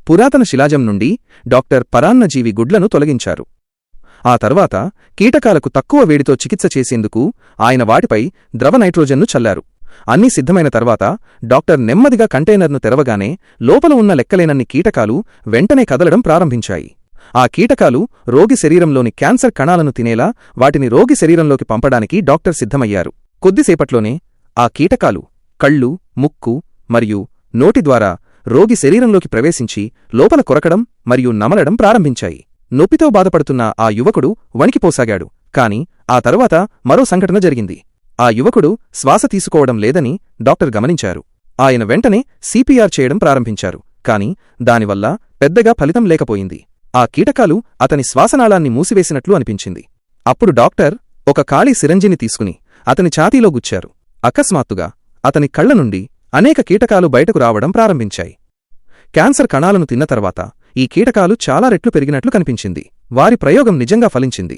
పురాతన శిలాజం నుండి డాక్టర్ పరాన్నజీవి గుడ్లను తొలగించారు. ఆ తర్వాత కీటకాలకు తక్కువ వేడితో చికిత్స చేసేందుకు ఆయన వాటిపై ద్రవ నైట్రోజన్ను చల్లారు. అన్నీ సిద్ధమైన తర్వాత డాక్టర్ నెమ్మదిగా కంటైనర్ను తెరవగానే లోపల ఉన్న లెక్కలేనన్ని కీటకాలు వెంటనే కదలడం ప్రారంభించాయి. ఆ కీటకాలు రోగి శరీరంలోని క్యాన్సర్ కణాలను తినేలా వాటిని రోగి శరీరంలోకి పంపడానికి డాక్టర్ సిద్ధమయ్యారు. కొద్దిసేపట్లోనే ఆ కీటకాలు కళ్ళు, ముక్కు మరియు నోటి ద్వారా రోగి శరీరంలోకి ప్రవేశించి లోపల కొరకడం మరియు నమలడం ప్రారంభించాయి. నొప్పితో బాధపడుతున్న ఆ యువకుడు వణికిపోసాగాడు. కాని ఆ తరువాత మరో సంఘటన జరిగింది. ఆ యువకుడు శ్వాస తీసుకోవడం లేదని డాక్టర్ గమనించారు. ఆయన వెంటనే సిపిఆర్ చేయడం ప్రారంభించారు. కాని దానివల్ల పెద్దగా ఫలితం లేకపోయింది. ఆ కీటకాలు అతని శ్వాసనాళాన్ని మూసివేసినట్లు అనిపించింది. అప్పుడు డాక్టర్ ఒక ఖాళీ సిరంజిని తీసుకుని అతని ఛాతీలో గుచ్చారు. అకస్మాత్తుగా అతని కళ్ల నుండి అనేక కీటకాలు బయటకు రావడం ప్రారంభించాయి. క్యాన్సర్ కణాలను తిన్న తర్వాత ఈ కీటకాలు చాలా రెట్లు పెరిగినట్లు కనిపించింది. వారి ప్రయోగం నిజంగా ఫలించింది.